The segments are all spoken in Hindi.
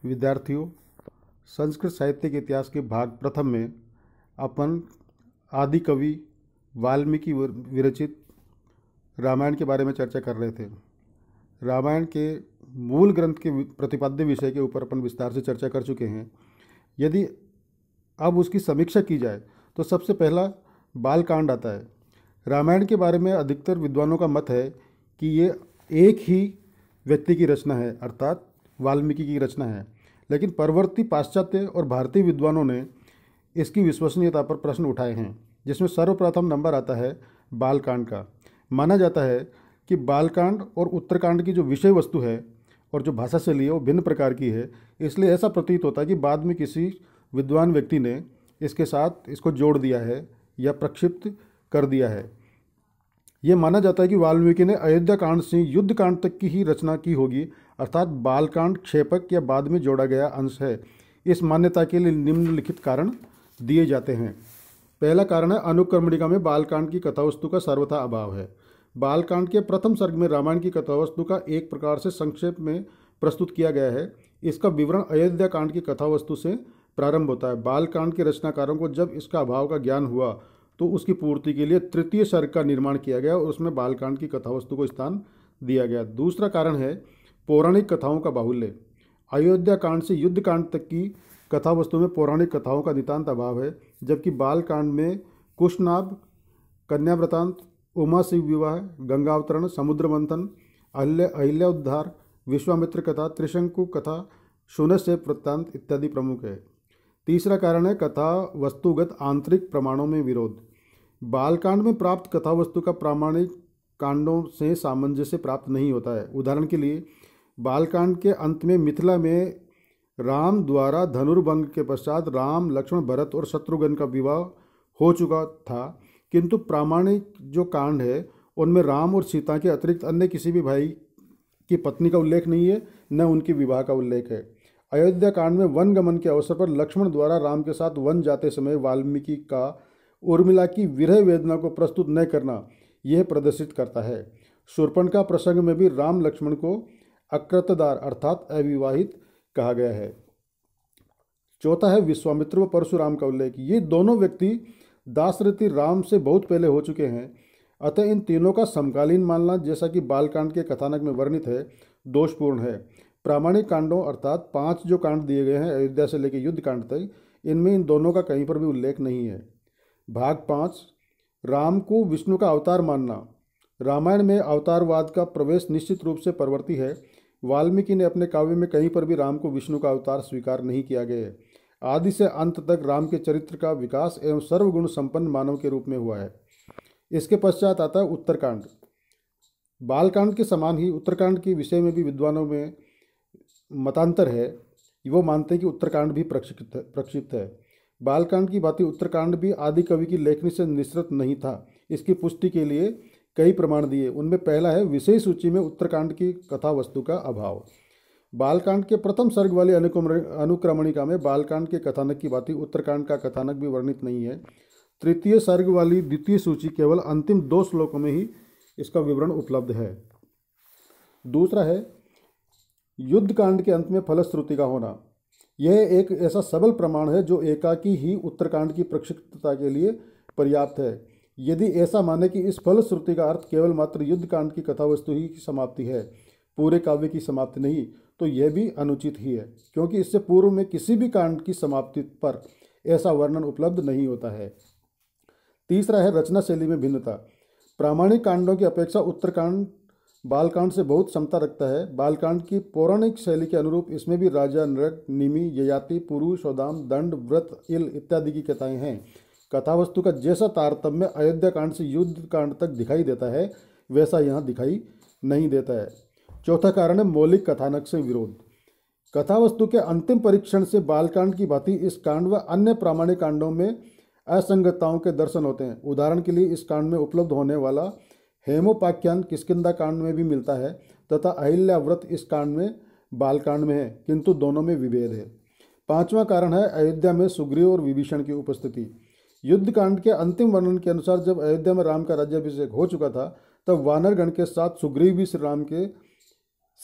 विद्यार्थियों, संस्कृत साहित्य के इतिहास के भाग प्रथम में अपन आदि कवि वाल्मीकि विरचित रामायण के बारे में चर्चा कर रहे थे। रामायण के मूल ग्रंथ के प्रतिपाद्य विषय के ऊपर अपन विस्तार से चर्चा कर चुके हैं। यदि अब उसकी समीक्षा की जाए तो सबसे पहला बालकांड आता है। रामायण के बारे में अधिकतर विद्वानों का मत है कि ये एक ही व्यक्ति की रचना है, अर्थात वाल्मीकि की रचना है, लेकिन परवर्ती पाश्चात्य और भारतीय विद्वानों ने इसकी विश्वसनीयता पर प्रश्न उठाए हैं, जिसमें सर्वप्रथम नंबर आता है बालकांड का। माना जाता है कि बालकांड और उत्तरकांड की जो विषय वस्तु है और जो भाषा शैली है वो भिन्न प्रकार की है, इसलिए ऐसा प्रतीत होता है कि बाद में किसी विद्वान व्यक्ति ने इसके साथ इसको जोड़ दिया है या प्रक्षिप्त कर दिया है। ये माना जाता है कि वाल्मीकि ने अयोध्या कांड से युद्ध कांड तक की ही रचना की होगी, अर्थात बालकांड क्षेपक या बाद में जोड़ा गया अंश है। इस मान्यता के लिए निम्नलिखित कारण दिए जाते हैं। पहला कारण है अनुक्रमणिका में बालकांड की कथावस्तु का सर्वथा अभाव है। बालकांड के प्रथम सर्ग में रामायण की कथावस्तु का एक प्रकार से संक्षेप में प्रस्तुत किया गया है। इसका विवरण अयोध्या कांड की कथावस्तु से प्रारंभ होता है। बालकांड के रचनाकारों को जब इसका अभाव का ज्ञान हुआ तो उसकी पूर्ति के लिए तृतीय सर्ग का निर्माण किया गया और उसमें बालकांड की कथावस्तु को स्थान दिया गया। दूसरा कारण है पौराणिक कथाओं का बाहुल्य। अयोध्या कांड से युद्ध कांड तक की कथावस्तु में पौराणिक कथाओं का नितांत अभाव है, जबकि बालकांड में कुशनाभ, कन्या वृतांत, उमा शिव विवाह, गंगावतरण, समुद्र मंथन, अहिल्या उद्धार, विश्वामित्र कथा, त्रिशंकु कथा, शून्य वृत्तांत इत्यादि प्रमुख है। तीसरा कारण है कथा वस्तुगत आंतरिक प्रमाणों में विरोध। बालकांड में प्राप्त कथा वस्तु का प्रामाणिक कांडों से सामंजस्य प्राप्त नहीं होता है। उदाहरण के लिए बालकांड के अंत में मिथिला में राम द्वारा धनुर्भंग के पश्चात राम, लक्ष्मण, भरत और शत्रुघ्न का विवाह हो चुका था, किंतु प्रामाणिक जो कांड है उनमें राम और सीता के अतिरिक्त अन्य किसी भी भाई की पत्नी का उल्लेख नहीं है, न उनके विवाह का उल्लेख है। अयोध्या कांड में वन गमन के अवसर पर लक्ष्मण द्वारा राम के साथ वन जाते समय वाल्मीकि का उर्मिला की विरह वेदना को प्रस्तुत न करना यह प्रदर्शित करता है। शूर्पणखा प्रसंग में भी राम लक्ष्मण को अकृतदार अर्थात अविवाहित कहा गया है। चौथा है विश्वामित्र व परशुराम का उल्लेख। ये दोनों व्यक्ति दाशरथी राम से बहुत पहले हो चुके हैं, अतः इन तीनों का समकालीन मानना, जैसा कि बालकांड के कथानक में वर्णित है, दोषपूर्ण है। प्रामाणिक कांडों अर्थात 5 जो कांड दिए गए हैं अयोध्या से लेकर युद्ध कांड तक, इनमें इन दोनों का कहीं पर भी उल्लेख नहीं है। भाग 5 राम को विष्णु का अवतार मानना। रामायण में अवतारवाद का प्रवेश निश्चित रूप से परवर्ती है। वाल्मीकि ने अपने काव्य में कहीं पर भी राम को विष्णु का अवतार स्वीकार नहीं किया गया है। आदि से अंत तक राम के चरित्र का विकास एवं सर्वगुण संपन्न मानव के रूप में हुआ है। इसके पश्चात आता है उत्तरकांड। बालकांड के समान ही उत्तरकांड के विषय में भी विद्वानों में मतांतर है। वो मानते हैं कि उत्तरकांड भी प्रक्षिप्त है। बालकांड की भांति उत्तरकांड भी आदि कवि की लेखनी से निःसृत नहीं था। इसकी पुष्टि के लिए कई प्रमाण दिए। उनमें पहला है विषय सूची में उत्तरकांड की कथा वस्तु का अभाव। बालकांड के प्रथम सर्ग वाली अनुक्रमणिका में बालकांड के कथानक की भांति उत्तरकांड का कथानक भी वर्णित नहीं है। तृतीय सर्ग वाली द्वितीय सूची केवल अंतिम 2 श्लोकों में ही इसका विवरण उपलब्ध है। दूसरा है युद्ध कांड के अंत में फलश्रुति का होना। यह एक ऐसा सबल प्रमाण है जो एकाकी ही उत्तरकांड की प्रक्षिप्तता के लिए पर्याप्त है। यदि ऐसा माने कि इस फलश्रुति का अर्थ केवल मात्र युद्ध कांड की कथावस्तु ही की समाप्ति है, पूरे काव्य की समाप्ति नहीं, तो यह भी अनुचित ही है, क्योंकि इससे पूर्व में किसी भी कांड की समाप्ति पर ऐसा वर्णन उपलब्ध नहीं होता है। तीसरा है रचना शैली में भिन्नता। प्रामाणिक कांडों की अपेक्षा उत्तरकांड बालकांड से बहुत क्षमता रखता है। बालकांड की पौराणिक शैली के अनुरूप इसमें भी राजा, नृक, निमि, ययाति, पुरु, सौदाम, दंड, व्रत, इल इत्यादि की कथाएं हैं। कथावस्तु का जैसा तारतम्य अयोध्या कांड से युद्ध कांड तक दिखाई देता है, वैसा यहाँ दिखाई नहीं देता है। चौथा कारण है मौलिक कथानक से विरोध। कथावस्तु के अंतिम परीक्षण से बालकांड की भांति इस कांड व अन्य प्रामाणिक कांडों में असंगतताओं के दर्शन होते हैं। उदाहरण के लिए इस कांड में उपलब्ध होने वाला हेमोपाख्यान किष्किंधा कांड में भी मिलता है तथा अहिल्याव्रत इस कांड में बालकांड में है, किंतु दोनों में विभेद है। पांचवा कारण है अयोध्या में सुग्रीव और विभीषण की उपस्थिति। युद्ध कांड के अंतिम वर्णन के अनुसार जब अयोध्या में राम का राज्याभिषेक हो चुका था, तब वानरगण के साथ सुग्रीव भी श्री राम के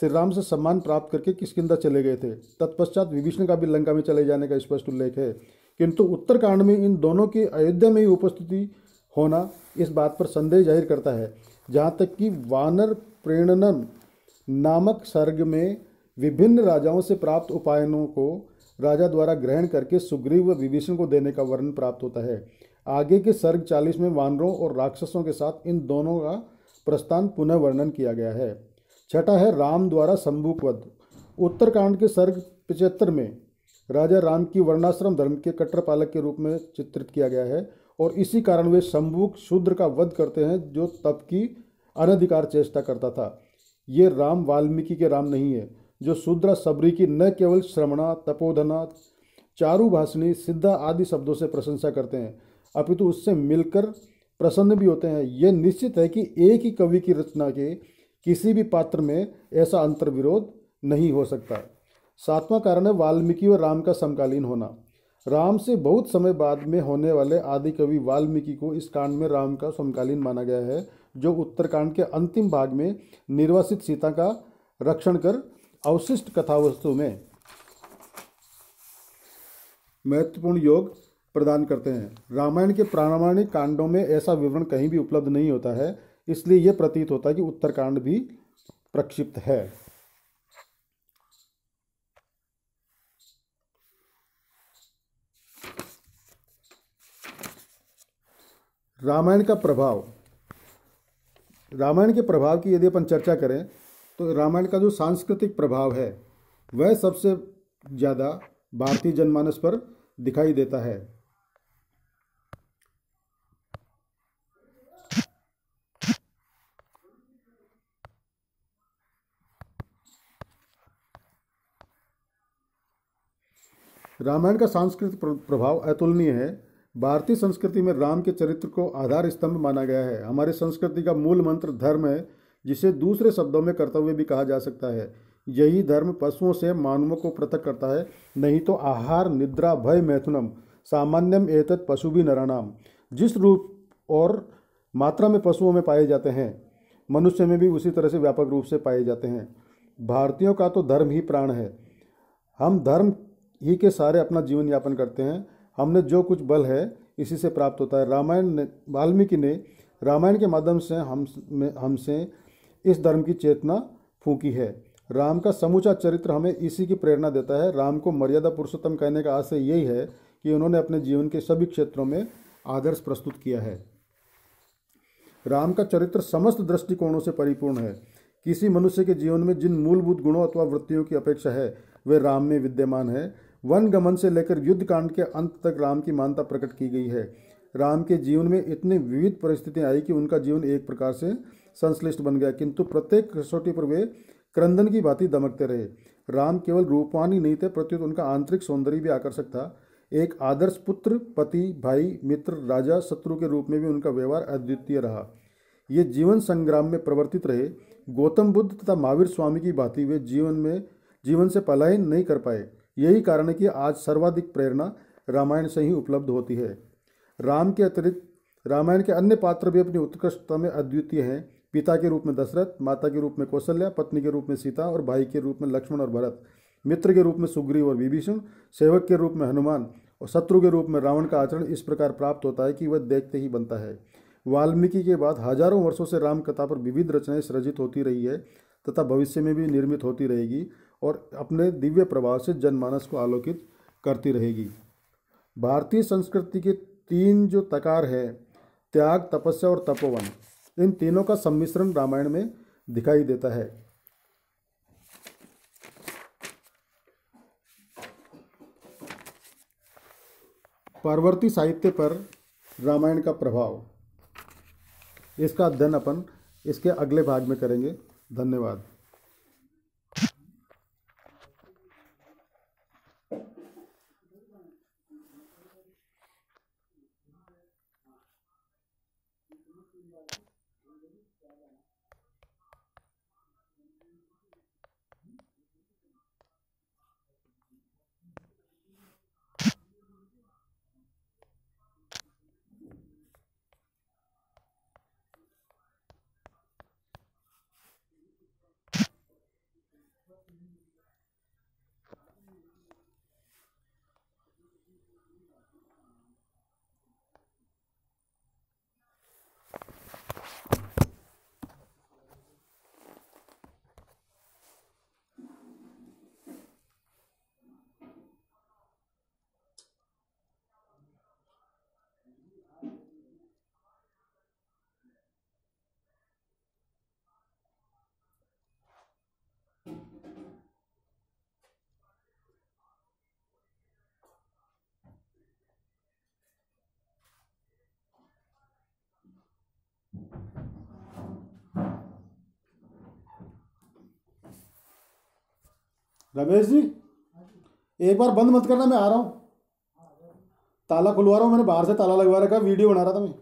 श्री राम से सम्मान प्राप्त करके किष्किंधा चले गए थे। तत्पश्चात विभीषण का भी लंका में चले जाने का स्पष्ट उल्लेख है, किंतु उत्तरकांड में इन दोनों की अयोध्या में ही उपस्थिति होना इस बात पर संदेह जाहिर करता है। जहाँ तक कि वानर प्रेरणन नामक सर्ग में विभिन्न राजाओं से प्राप्त उपायनों को राजा द्वारा ग्रहण करके सुग्रीव व विभीषण को देने का वर्णन प्राप्त होता है। आगे के सर्ग 40 में वानरों और राक्षसों के साथ इन दोनों का प्रस्थान पुनः वर्णन किया गया है। छठा है राम द्वारा शंभुक वध। उत्तरकांड के सर्ग 75 में राजा राम की वर्णाश्रम धर्म के कट्टर पालक के रूप में चित्रित किया गया है और इसी कारण वे शंभुक शूद्र का वध करते हैं जो तप की अनधिकार चेष्टा करता था। ये राम वाल्मीकि के राम नहीं है जो शूद्रा सबरी की न केवल श्रवणा, तपोधना, चारुभाषिणी, सिद्धा आदि शब्दों से प्रशंसा करते हैं अपितु उससे मिलकर प्रसन्न भी होते हैं। यह निश्चित है कि एक ही कवि की रचना के किसी भी पात्र में ऐसा अंतर्विरोध नहीं हो सकता। सातवां कारण है वाल्मीकि और राम का समकालीन होना। राम से बहुत समय बाद में होने वाले आदि कवि वाल्मीकि को इस कांड में राम का समकालीन माना गया है, जो उत्तरकांड के अंतिम भाग में निर्वासित सीता का रक्षण कर अवशिष्ट कथावस्तु में महत्वपूर्ण योग प्रदान करते हैं। रामायण के प्रामाणिक कांडों में ऐसा विवरण कहीं भी उपलब्ध नहीं होता है, इसलिए यह प्रतीत होता है कि उत्तरकांड भी प्रक्षिप्त है। रामायण का प्रभाव। रामायण के प्रभाव की यदि अपन चर्चा करें तो रामायण का जो सांस्कृतिक प्रभाव है वह सबसे ज़्यादा भारतीय जनमानस पर दिखाई देता है। रामायण का सांस्कृतिक प्रभाव अतुलनीय है। भारतीय संस्कृति में राम के चरित्र को आधार स्तंभ माना गया है। हमारी संस्कृति का मूल मंत्र धर्म है, जिसे दूसरे शब्दों में कर्तव्य भी कहा जा सकता है। यही धर्म पशुओं से मानवों को पृथक करता है। नहीं तो आहार, निद्रा, भय, मैथुनम सामान्यम एतत् पशु भी नराणाम। जिस रूप और मात्रा में पशुओं में पाए जाते हैं, मनुष्य में भी उसी तरह से व्यापक रूप से पाए जाते हैं। भारतीयों का तो धर्म ही प्राण है। हम धर्म ही के सारे अपना जीवन यापन करते हैं। हमने जो कुछ बल है इसी से प्राप्त होता है। वाल्मीकि ने रामायण के माध्यम से हमसे इस धर्म की चेतना फूंकी है। राम का समूचा चरित्र हमें इसी की प्रेरणा देता है। राम को मर्यादा पुरुषोत्तम कहने का आशय यही है कि उन्होंने अपने जीवन के सभी क्षेत्रों में आदर्श प्रस्तुत किया है। राम का चरित्र समस्त दृष्टिकोणों से परिपूर्ण है। किसी मनुष्य के जीवन में जिन मूलभूत गुणों अथवा वृत्तियों की अपेक्षा है वे राम में विद्यमान है। वन गमन से लेकर युद्ध कांड के अंत तक राम की मानता प्रकट की गई है। राम के जीवन में इतनी विविध परिस्थितियां आई कि उनका जीवन एक प्रकार से संश्लिष्ट बन गया, किंतु प्रत्येक कसौटी पर वे क्रंदन की भांति दमकते रहे। राम केवल रूपवान ही नहीं थे, प्रत्युत उनका आंतरिक सौंदर्य भी आकर्षक था। एक आदर्श पुत्र, पति, भाई, मित्र, राजा, शत्रु के रूप में भी उनका व्यवहार अद्वितीय रहा। ये जीवन संग्राम में प्रवर्तित रहे। गौतम बुद्ध तथा महावीर स्वामी की भांति वे जीवन से पलायन नहीं कर पाए। यही कारण है कि आज सर्वाधिक प्रेरणा रामायण से ही उपलब्ध होती है। राम के अतिरिक्त रामायण के अन्य पात्र भी अपनी उत्कृष्टता में अद्वितीय हैं। पिता के रूप में दशरथ, माता के रूप में कौशल्या, पत्नी के रूप में सीता और भाई के रूप में लक्ष्मण और भरत, मित्र के रूप में सुग्रीव और विभीषण, सेवक के रूप में हनुमान और शत्रु के रूप में रावण का आचरण इस प्रकार प्राप्त होता है कि वह देखते ही बनता है। वाल्मीकि के बाद हजारों वर्षों से राम कथा पर विविध रचनाएं सृजित होती रही है तथा भविष्य में भी निर्मित होती रहेगी और अपने दिव्य प्रभाव से जनमानस को आलोकित करती रहेगी। भारतीय संस्कृति के तीन जो तकार है, त्याग, तपस्या और तपोवन, इन तीनों का सम्मिश्रण रामायण में दिखाई देता है। परवर्ती साहित्य पर रामायण का प्रभाव, इसका अध्ययन अपन इसके अगले भाग में करेंगे। धन्यवाद। रमेश जी, एक बार बंद मत करना, मैं आ रहा हूँ। ताला खुलवा रहा हूँ, मैंने बाहर से ताला लगवा रखा, वीडियो बना रहा था मैं।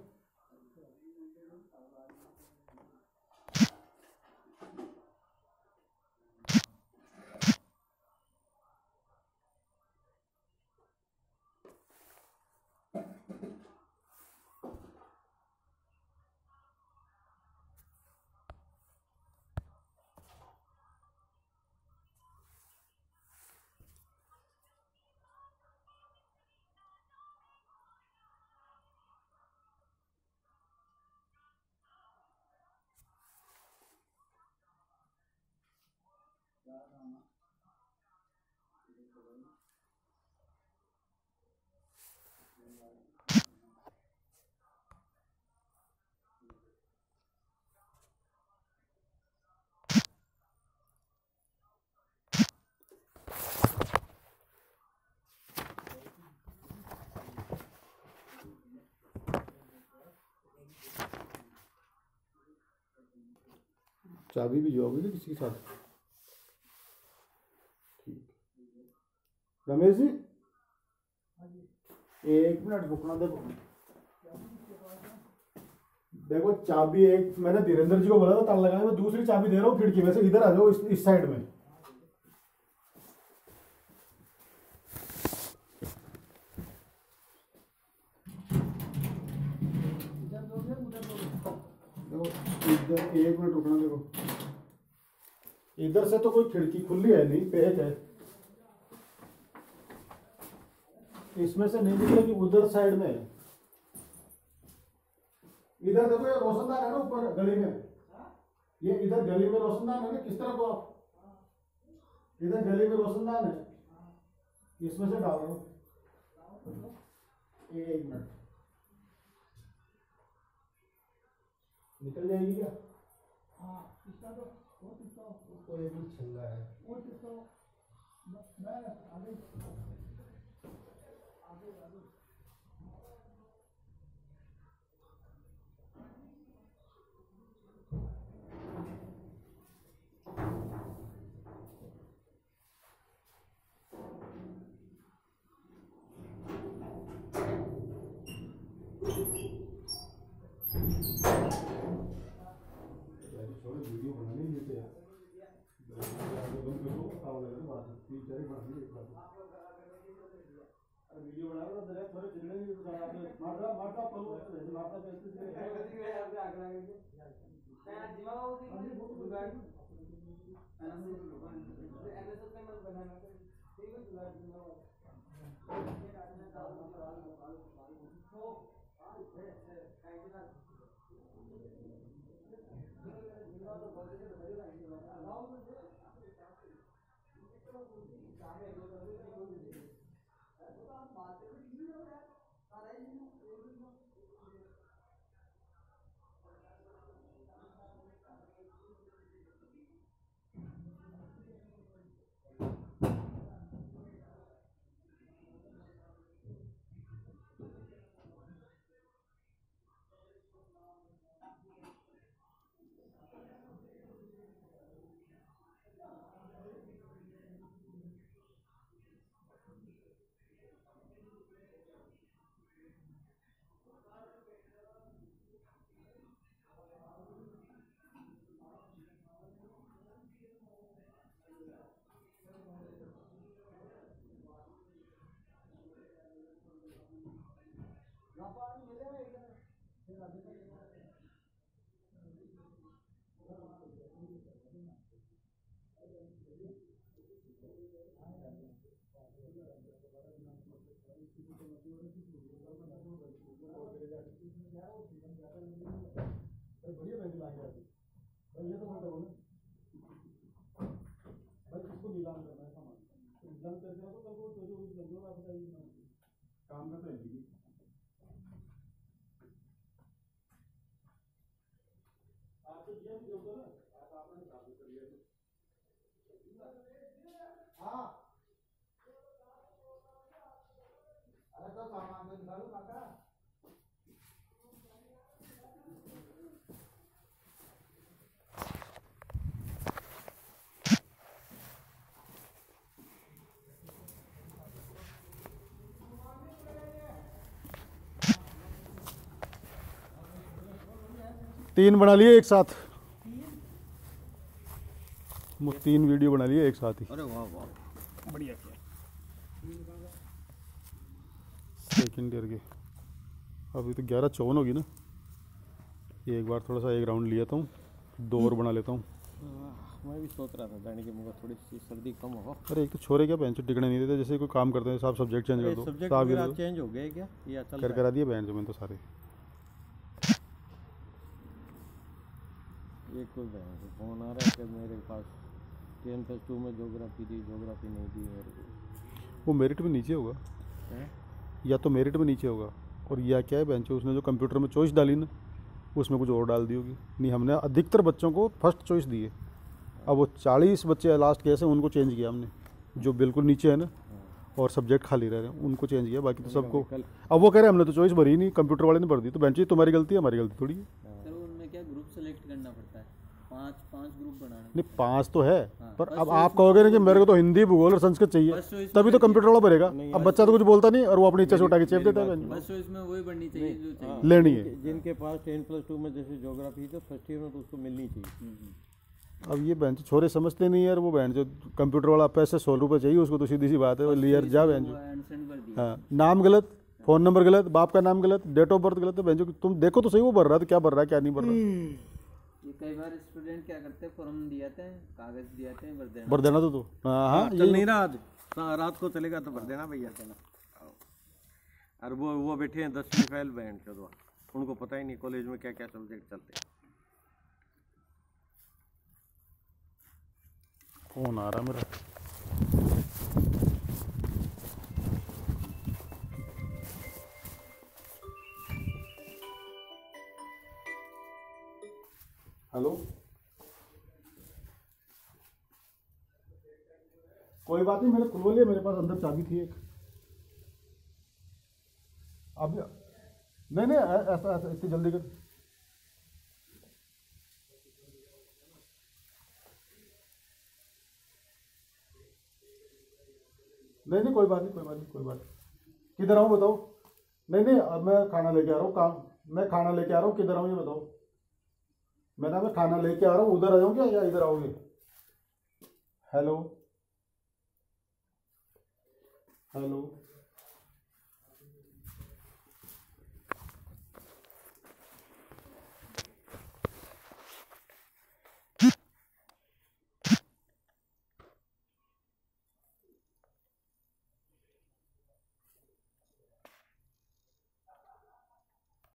चाबी भी जाओगी ना किसी के साथ? ठीक। रमेश जी, 1 मिनट रुकना। देखो देखो, चाबी एक मैंने धीरेन्द्र जी को बोला था ताला लगाने में, दूसरी चाबी दे रहा हूँ खिड़की में से। इधर आ जाओ, इस साइड में। देखो इधर 1 मिनट रुकना। देखो इधर से तो कोई खिड़की खुली है नहीं, पेच है। इसमें से नहीं निकलेगी, उधर साइड में है। इधर देखो, ये रोशनदान है ना ऊपर गली में। ये इधर गली में रोशनदान है ना, किस तरफ हो आप? इधर गली में रोशनदान है, इसमें से डाल दो। 1 मिनट, निकल जाएगी क्या? हाँ, इसका तो कोई भी छल्ला है। मैं आगे वीडियो बनाने ही देते यार। वीडियो बना रहा था, थोड़े चिल्ले मारता मारता पलो मारता पैसे बढ़िया पैसे लाएंगे भाई। ये तो बोलते हो ना भाई, किसको नीलाम करना है सामान, तो नीलाम करके रखो, कल को चोरी वोरी कर दो, आप बताइए। काम का तो है। आपको दिया भी होगा ना, आपने काम कर लिया। हाँ, अरे तो सामान तो निकालो काका। 3 बना लिए एक साथ, 3 वीडियो बना लिए एक साथ ही। अरे वाह वाह, बढ़िया किया। सेकंड ईयर की अभी तो 11:54 होगी ना। एक बार थोड़ा सा एक राउंड लिया था हूँ, 2 और बना लेता हूँ। मैं भी सोच रहा था जाने के मुझे थोड़ी सी सर्दी कम हो। अरे एक तो छोरे क्या बेंच टिकने नहीं देते, जैसे कोई काम करते हैं साहब सब्जेक्ट चेंज कर दो, सब्जेक्ट साहब वगैरह चेंज हो गए क्या या चल रहा है? करा दिए बेंच में तो सारे। एक कोई फोन आ रहा है कि मेरे पास 10+2 में ज्योग्राफी दी, ज्योग्राफी नहीं दी मेरे को। वो मेरिट में नीचे होगा हैं? या तो मेरिट में नीचे होगा, और या क्या है बेंच उसने जो कंप्यूटर में चॉइस डाली ना उसमें कुछ और डाल दी होगी। नहीं, हमने अधिकतर बच्चों को फर्स्ट चॉइस दी है। अब वो 40 बच्चे लास्ट केस है उनको चेंज किया हमने, जो बिल्कुल नीचे है ना और सब्जेक्ट खाली रह रहे हैं उनको चेंज किया, बाकी तो सबको। अब वो कह रहे हैं हमने तो चॉइस भरी ही नहीं, कंप्यूटर वाले ने भर दी, तो बेंच तुम्हारी गलती है, हमारी गलती थोड़ी है। सर उनमें क्या ग्रुप सेलेक्ट करना पड़ता है, पांच ग्रुप बनाने। नहीं 5 तो है, पर बस अब तो आप कहोगे ना कि मेरे को तो हिंदी भूगोल और संस्कृत बस चाहिए, तो तभी तो कंप्यूटर वाला भरेगा। अब बच्चा तो कुछ बोलता नहीं और वो अपनी इच्छा से उठा के चेप देता है बेंच में। बस तो इसमें वही बननी चाहिए जो चाहिए। लेनी है। जिनके पास 10+2 में जैसे ज्योग्राफी तो फर्स्ट ईयर में तो उसको मिलनी चाहिए। अब ये बेंच छोरे समझते नहीं यार, वो बेंच जो कंप्यूटर वाला पैसे 100 रुपये चाहिए उसको, तो सीधी सी बात है वो लियर जा बेंच। हाँ, नाम गलत, फ़ोन नंबर गलत, बाप का नाम गलत, डेट ऑफ बर्थ गलत है बेंचो। तुम देखो तो सही वो भर रहा है तो क्या भर रहा है क्या नहीं भर रहा है। ये कई बार स्टूडेंट क्या करते हैं, फॉर्म दियाते हैं, कागज दियाते हैं, भर देना तो हाँ चल नहीं रहा आज, रात को चलेगा तो भर देना भैया। और वो बैठे हैं 10वीं फेल बैंड चलो, उनको पता ही नहीं कॉलेज में क्या क्या सब्जेक्ट चलते हैं। फोन आ रहा मेरा। हेलो, कोई बात नहीं, मैंने खुलवा लिया, मेरे पास अंदर चाबी थी एक। अब नहीं नहीं ऐसा ऐसा इतनी जल्दी कर। नहीं नहीं कोई बात नहीं, कोई बात नहीं, कोई बात नहीं। किधर आऊँ बताओ? नहीं नहीं अब मैं खाना लेके आ रहा हूँ, काम मैं खाना लेके आ रहा हूँ, किधर आऊँ ये बताओ? मैं खाना लेके आ रहा हूँ, उधर आ जाऊँ क्या या इधर आओगे? Hello hello.